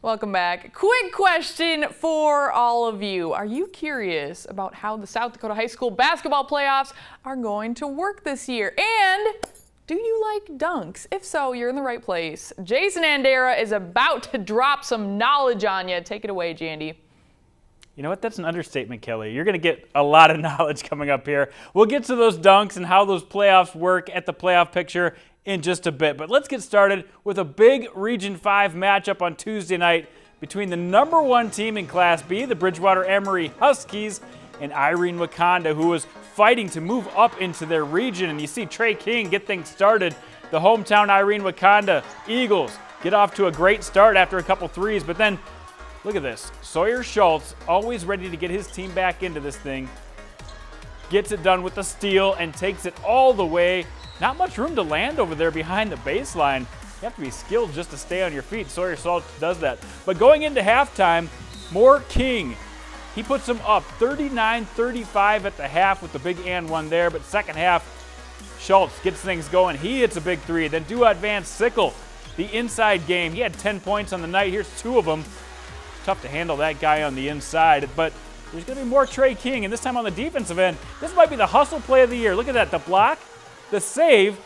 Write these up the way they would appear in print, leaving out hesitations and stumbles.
Welcome back. Quick question for all of you. Are you curious about how the South Dakota high school basketball playoffs are going to work this year? And do you like dunks? If so, you're in the right place. Jason Andera is about to drop some knowledge on you. Take it away, Jandy. You know what? That's an understatement, Kelly. You're going to get a lot of knowledge coming up here. We'll get to those dunks and how those playoffs work at the playoff picture in just a bit. But let's get started with a big Region 5 matchup on Tuesday night between the #1 team in Class B, the Bridgewater Emory Huskies, and Irene Wakanda, who was fighting to move up into their region. And you see Trey King get things started. The hometown Irene Wakanda Eagles get off to a great start after a couple threes, but then look at this. Sawyer Schultz, always ready to get his team back into this thing, gets it done with a steal and takes it all the way. Not much room to land over there behind the baseline. You have to be skilled just to stay on your feet. Sawyer Schultz does that. But going into halftime, more King. He puts them up 39-35 at the half with the big and one there. But second half, Schultz gets things going. He hits a big three. Then Duat Van Sickle, the inside game. He had 10 points on the night. Here's 2 of them. Tough to handle that guy on the inside. But there's going to be more Trey King, and this time on the defensive end. This might be the hustle play of the year. Look at that, the block, the save,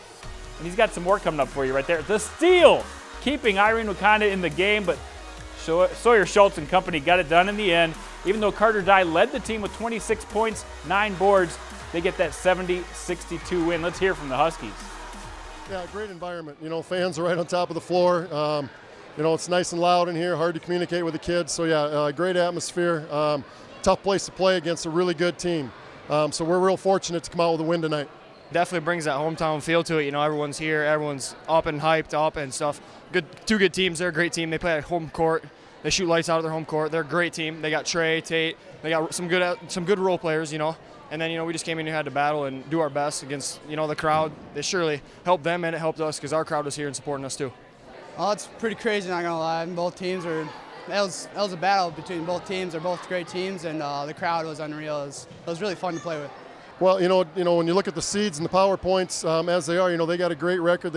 and he's got some more coming up for you right there. The steal, keeping Irene Wakanda in the game, but Sawyer Schultz and company got it done in the end. Even though Carter Dye led the team with 26 points, 9 boards, they get that 70-62 win. Let's hear from the Huskies. Yeah, great environment. You know, fans are right on top of the floor. You know, it's nice and loud in here, hard to communicate with the kids. So yeah, great atmosphere. Tough place to play against a really good team. So we're real fortunate to come out with a win tonight. Definitely brings that hometown feel to it. You know, everyone's here, everyone's up and hyped up and stuff. Two good teams. They're a great team. They play at home court. They shoot lights out of their home court. They're a great team. They got Trey, Tate. They got some good role players. You know, and then we just came in and had to battle and do our best against the crowd. They surely helped them and it helped us because our crowd was here and supporting us too. Oh, it's pretty crazy, not gonna lie. Both teams were. That was a battle between both teams. They're both great teams, and the crowd was unreal. It was really fun to play with. Well, you know, when you look at the seeds and the power points as they are, they got a great record.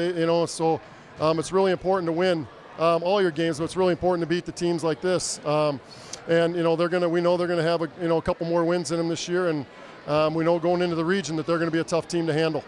So it's really important to win all your games, but it's really important to beat the teams like this. And we know they're gonna have a couple more wins in them this year, and we know going into the region that they're gonna be a tough team to handle.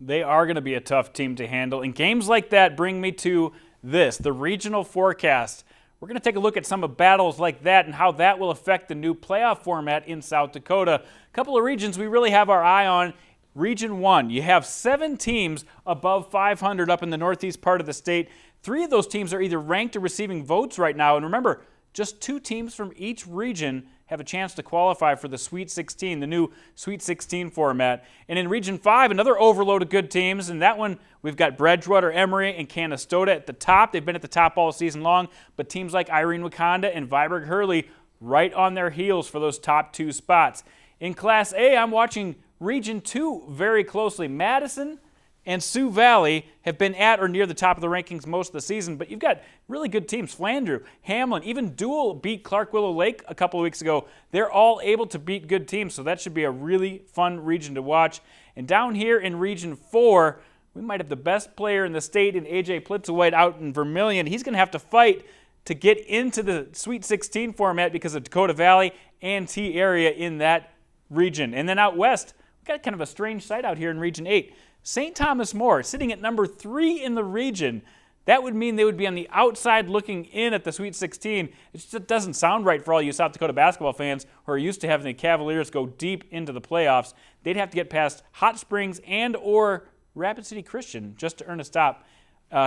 They are going to be a tough team to handle. And games like that bring me to this, the regional forecast. We're going to take a look at some of battles like that and how that will affect the new playoff format in South Dakota. A couple of regions we really have our eye on. Region 1, you have 7 teams above 500 up in the northeast part of the state. 3 of those teams are either ranked or receiving votes right now. And remember, just 2 teams from each region have a chance to qualify for the Sweet 16, the new Sweet 16 format. And in Region 5, another overload of good teams. And that one, we've got Bridgewater, Emory, and Canastota at the top. They've been at the top all season long. But teams like Irene Wakanda and Viborg Hurley right on their heels for those top 2 spots. In Class A, I'm watching Region 2 very closely. Madison and Sioux Valley have been at or near the top of the rankings most of the season, but you've got really good teams. Flandreau, Hamlin, even Dual beat Clark Willow Lake a couple of weeks ago. They're all able to beat good teams, so that should be a really fun region to watch. And down here in Region 4, we might have the best player in the state in A.J. Plitzowite out in Vermilion. He's going to have to fight to get into the Sweet 16 format because of Dakota Valley and T area in that region. And then out west, we've got kind of a strange sight out here in Region 8. St. Thomas More sitting at number 3 in the region. That would mean they would be on the outside looking in at the Sweet 16. It just doesn't sound right for all you South Dakota basketball fans who are used to having the Cavaliers go deep into the playoffs. They'd have to get past Hot Springs and or Rapid City Christian just to earn a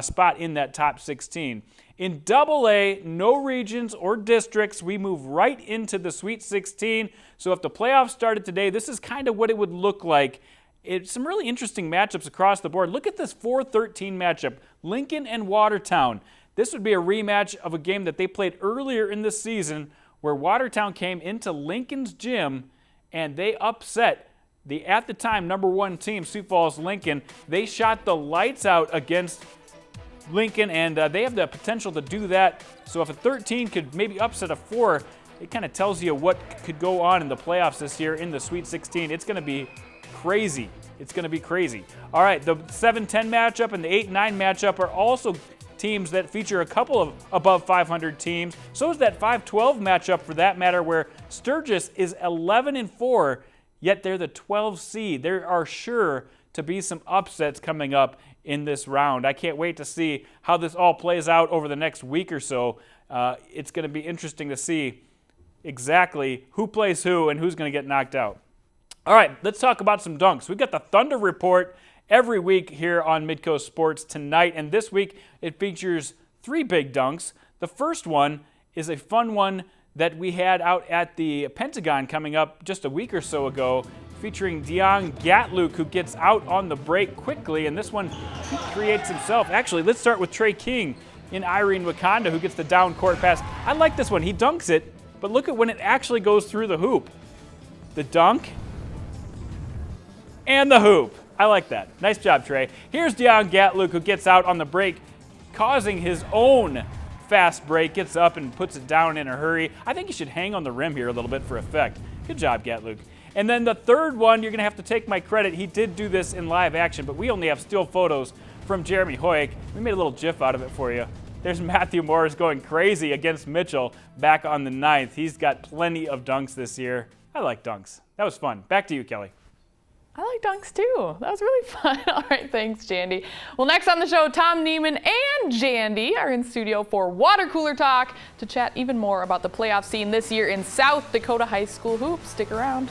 spot in that top 16. In AA, no regions or districts. We move right into the Sweet 16. So if the playoffs started today, this is kind of what it would look like. It's some really interesting matchups across the board. Look at this 4-13 matchup, Lincoln and Watertown. This would be a rematch of a game that they played earlier in the season where Watertown came into Lincoln's gym and they upset the, at the time, #1 team, Sioux Falls Lincoln. They shot the lights out against Lincoln, and they have the potential to do that. So if a 13 could maybe upset a 4, it kind of tells you what could go on in the playoffs this year in the Sweet 16. It's going to be crazy. It's going to be crazy. All right, the 7-10 matchup and the 8-9 matchup are also teams that feature a couple of above 500 teams. So is that 5-12 matchup for that matter, where Sturgis is 11-4, yet they're the 12th seed. There are sure to be some upsets coming up in this round. I can't wait to see how this all plays out over the next week or so. It's going to be interesting to see exactly who plays who and who's going to get knocked out. All right, let's talk about some dunks. We've got the Thunder Report every week here on Midco Sports tonight, and this week it features 3 big dunks. The first one is a fun one that we had out at the Pentagon coming up just a week or so ago, featuring Deong Gatluk, who gets out on the break quickly, and this one he creates himself. Actually, let's start with Trey King in Irene Wakanda, who gets the down court pass. I like this one. He dunks it, but look at when it actually goes through the hoop. The dunk and the hoop. I like that. Nice job, Trey. Here's Deong Gatluk, who gets out on the break, causing his own fast break, gets up and puts it down in a hurry. I think he should hang on the rim here a little bit for effect. Good job, Gatluk. And then the third one, you're going to have to take my credit. He did do this in live action, but we only have still photos from Jeremy Hoyek. We made a little GIF out of it for you. There's Matthew Morris going crazy against Mitchell back on the 9th. He's got plenty of dunks this year. I like dunks. That was fun. Back to you, Kelly. I like dunks too. That was really fun. All right, thanks, Jandy. Well, next on the show, Tom Neiman and Jandy are in studio for Water Cooler Talk to chat even more about the playoff scene this year in South Dakota high school hoops. Stick around.